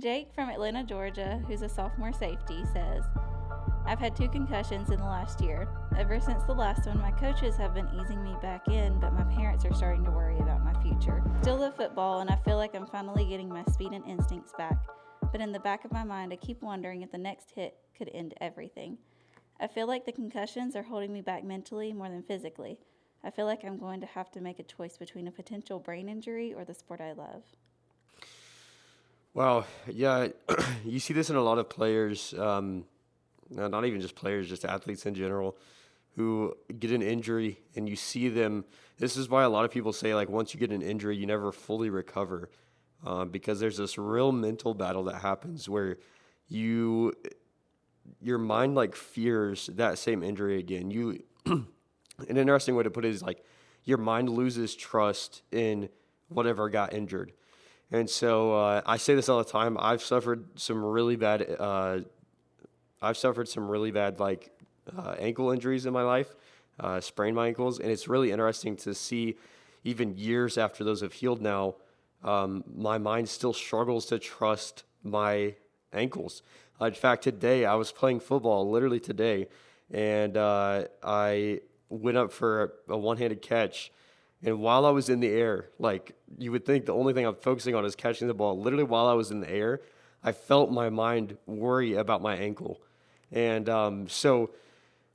Jake from Atlanta, Georgia, who's a sophomore safety, says, I've had 2 concussions in the last year. Ever since the last one, my coaches have been easing me back in, but my parents are starting to worry about my future. Still love football, and I feel like I'm finally getting my speed and instincts back. But in the back of my mind, I keep wondering if the next hit could end everything. I feel like the concussions are holding me back mentally more than physically. I feel like I'm going to have to make a choice between a potential brain injury or the sport I love. Wow, yeah, you see this in a lot of players, not even just players, just athletes in general, who get an injury and you see them. This is why a lot of people say, like, once you get an injury, you never fully recover, because there's this real mental battle that happens where you, your mind like fears that same injury again. An interesting way to put it is like your mind loses trust in whatever got injured. And so I say this all the time. I've suffered some really bad ankle injuries in my life, sprained my ankles, and it's really interesting to see, even years after those have healed now, my mind still struggles to trust my ankles. In fact, today I was playing football, literally today, and I went up for a one-handed catch. And while I was in the air, like you would think the only thing I'm focusing on is catching the ball. Literally, while I was in the air, I felt my mind worry about my ankle. And so,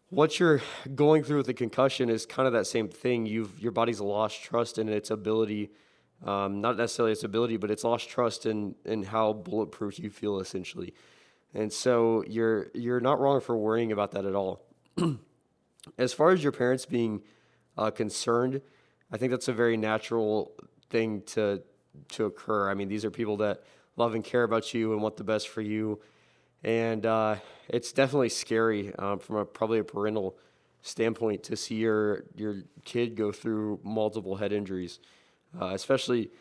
what you're going through with the concussion is kind of that same thing. Your body's lost trust in its ability, not necessarily its ability, but it's lost trust in how bulletproof you feel essentially. And so you're not wrong for worrying about that at all. As far as your parents being concerned, I think that's a very natural thing to occur. I mean, these are people that love and care about you and want the best for you, and it's definitely scary from probably a parental standpoint to see your kid go through multiple head injuries, especially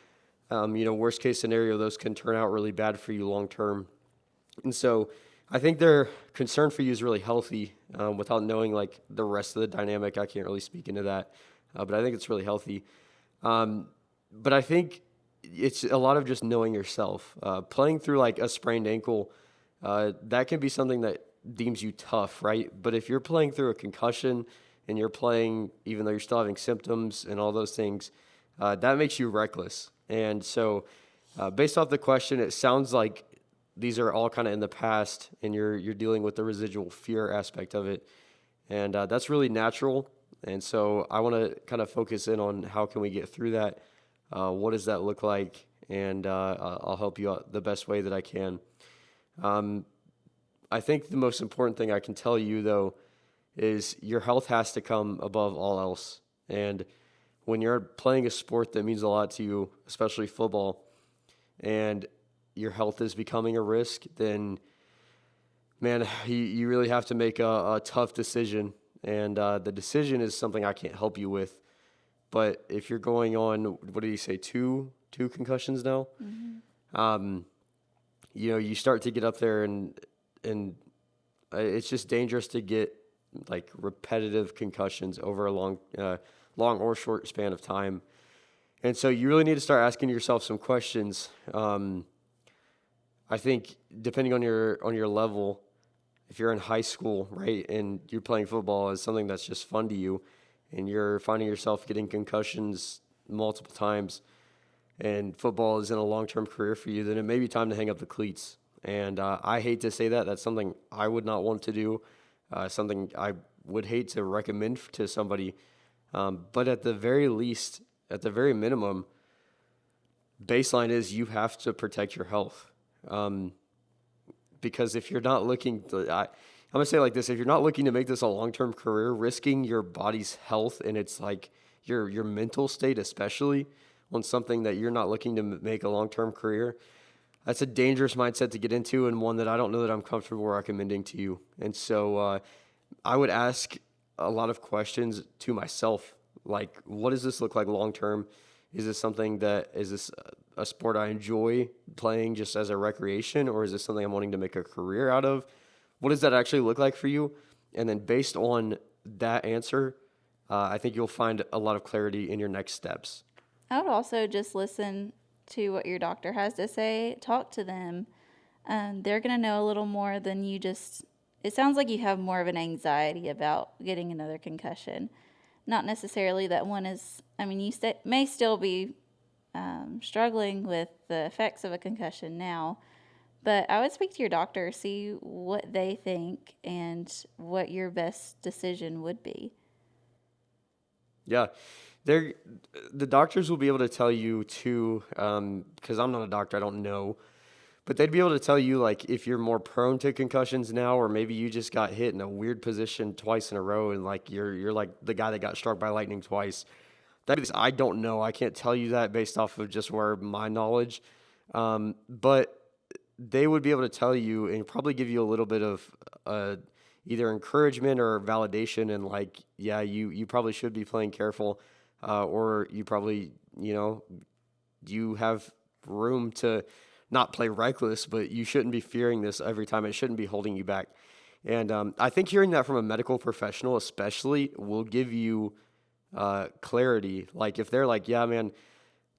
worst case scenario, those can turn out really bad for you long term. And so I think their concern for you is really healthy. Without knowing like the rest of the dynamic, I can't really speak into that. But I think it's really healthy. But I think it's a lot of just knowing yourself. Playing through like a sprained ankle, that can be something that deems you tough, right? But if you're playing through a concussion and you're playing, even though you're still having symptoms and all those things, that makes you reckless. And so, based off the question, it sounds like these are all kind of in the past, and you're dealing with the residual fear aspect of it, and that's really natural. And so I want to kind of focus in on how can we get through that. What does that look like? And I'll help you out the best way that I can. I think the most important thing I can tell you, though, is your health has to come above all else. And when you're playing a sport that means a lot to you, especially football, and your health is becoming a risk, then, man, you really have to make a tough decision. And the decision is something I can't help you with. But if you're going on, what did he say, two concussions now? Mm-hmm. You start to get up there, and it's just dangerous to get like repetitive concussions over a long or short span of time. And so you really need to start asking yourself some questions. I think depending on your level, if you're in high school, right, and you're playing football as something that's just fun to you, and you're finding yourself getting concussions multiple times, and football is in a long-term career for you, then it may be time to hang up the cleats. And I hate to say that. That's something I would not want to do, something I would hate to recommend to somebody. But at the very least, at the very minimum, baseline is you have to protect your health. Because if you're not looking to, I'm going to say it like this, if you're not looking to make this a long-term career, risking your body's health and it's like your mental state, especially on something that you're not looking to make a long-term career, that's a dangerous mindset to get into, and one that I don't know that I'm comfortable recommending to you. And so I would ask a lot of questions to myself, like, what does this look like long-term? Is this a sport I enjoy playing just as a recreation, or is this something I'm wanting to make a career out of? What does that actually look like for you? And then based on that answer, I think you'll find a lot of clarity in your next steps. I would also just listen to what your doctor has to say, talk to them, they're going to know a little more than you just. It sounds like you have more of an anxiety about getting another concussion. Not necessarily that one is, I mean, you may still be struggling with the effects of a concussion now, but I would speak to your doctor, see what they think and what your best decision would be. Yeah, they're the doctors will be able to tell you too, because I'm not a doctor, I don't know, but they'd be able to tell you like if you're more prone to concussions now, or maybe you just got hit in a weird position twice in a row, and like you're like the guy that got struck by lightning twice. That is, I don't know. I can't tell you that based off of just where my knowledge, but they would be able to tell you and probably give you a little bit of either encouragement or validation, and like, yeah, you probably should be playing careful, or you probably, you have room to not play reckless, but you shouldn't be fearing this every time. It shouldn't be holding you back. And I think hearing that from a medical professional, especially, will give you clarity. Like if they're like, yeah, man,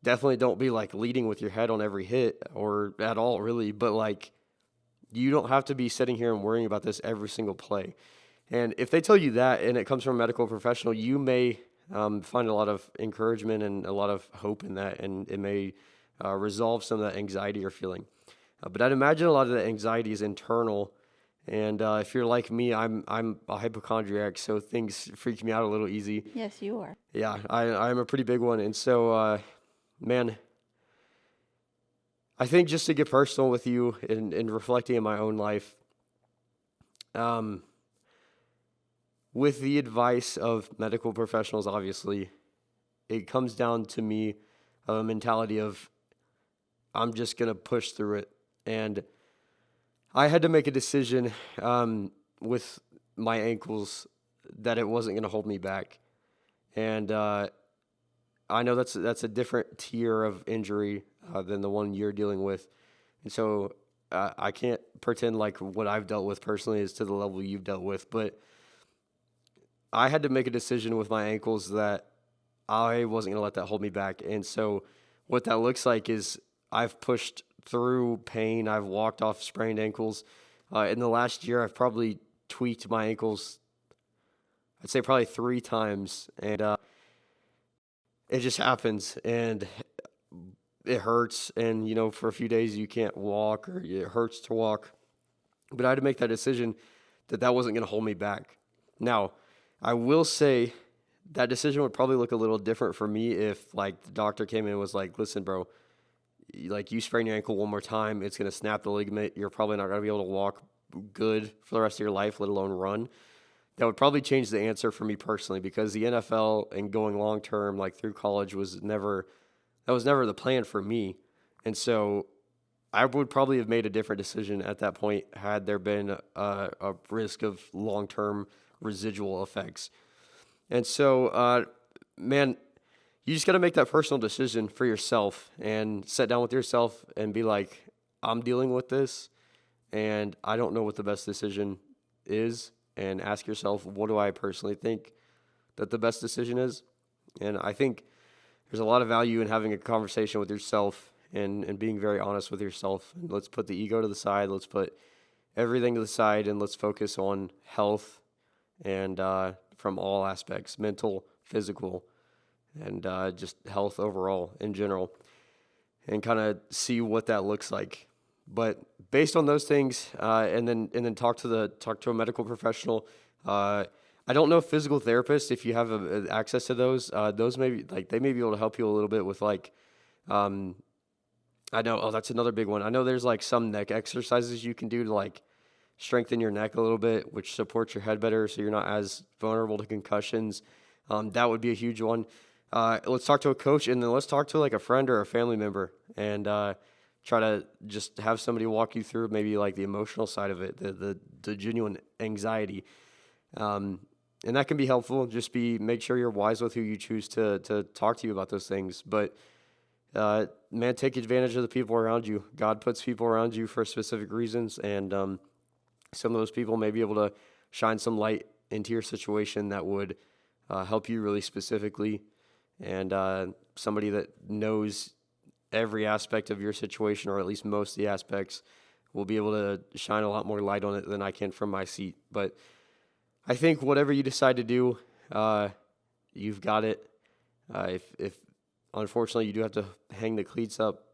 definitely don't be like leading with your head on every hit or at all, really. But like, you don't have to be sitting here and worrying about this every single play. And if they tell you that and it comes from a medical professional, you may find a lot of encouragement and a lot of hope in that, and it may resolve some of that anxiety you're feeling. But I'd imagine a lot of the anxiety is internal. And if you're like me, I'm a hypochondriac, so things freak me out a little easy. Yes, you are. Yeah, I'm a pretty big one. And so, man, I think just to get personal with you and reflecting in my own life, with the advice of medical professionals, obviously, it comes down to me a mentality of I'm just going to push through it. And I had to make a decision with my ankles that it wasn't going to hold me back. And I know that's a different tier of injury than the one you're dealing with. And so I can't pretend like what I've dealt with personally is to the level you've dealt with. But I had to make a decision with my ankles that I wasn't going to let that hold me back. And so what that looks like is I've pushed through pain. I've walked off sprained ankles. In the last year, I've probably tweaked my ankles, I'd say probably 3 times. And it just happens. And it hurts. And, for a few days you can't walk or it hurts to walk. But I had to make that decision that wasn't going to hold me back. Now, I will say that decision would probably look a little different for me if, like, the doctor came in and was like, listen, bro, like, you sprain your ankle one more time, it's going to snap the ligament. You're probably not going to be able to walk good for the rest of your life, let alone run. That would probably change the answer for me personally, because the NFL and going long-term, like through college, was never the plan for me. And so I would probably have made a different decision at that point had there been a risk of long-term residual effects. And so, man, you just got to make that personal decision for yourself and sit down with yourself and be like, I'm dealing with this and I don't know what the best decision is. And ask yourself, what do I personally think that the best decision is? And I think there's a lot of value in having a conversation with yourself and being very honest with yourself. And let's put the ego to the side. Let's put everything to the side and let's focus on health and from all aspects, mental, physical, and just health overall in general, and kind of see what that looks like. But based on those things, and then talk to a medical professional. I don't know physical therapists, if you have access to those. Those they may be able to help you a little bit with like, I know. Oh, that's another big one. I know there's like some neck exercises you can do to like strengthen your neck a little bit, which supports your head better, so you're not as vulnerable to concussions. That would be a huge one. Let's talk to a coach, and then let's talk to like a friend or a family member, and try to just have somebody walk you through maybe like the emotional side of it, the genuine anxiety. And that can be helpful. Just make sure you're wise with who you choose to talk to you about those things. But man, take advantage of the people around you. God puts people around you for specific reasons, and some of those people may be able to shine some light into your situation that would help you really specifically. And somebody that knows every aspect of your situation, or at least most of the aspects, will be able to shine a lot more light on it than I can from my seat. But I think whatever you decide to do, you've got it. If unfortunately you do have to hang the cleats up,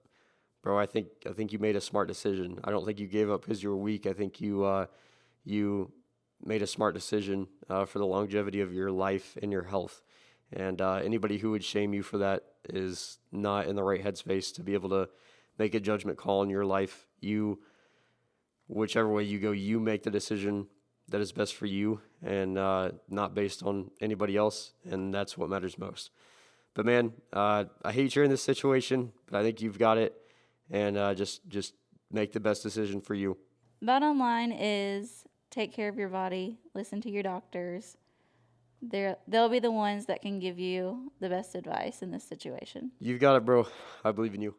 bro, I think you made a smart decision. I don't think you gave up because you were weak. I think you made a smart decision for the longevity of your life and your health. And anybody who would shame you for that is not in the right headspace to be able to make a judgment call in your life. Whichever way you go, you make the decision that is best for you and not based on anybody else. And that's what matters most. But man, I hate you're in this situation, but I think you've got it. And just make the best decision for you. Bottom line is take care of your body, listen to your doctors. They'll be the ones that can give you the best advice in this situation. You've got it, bro. I believe in you.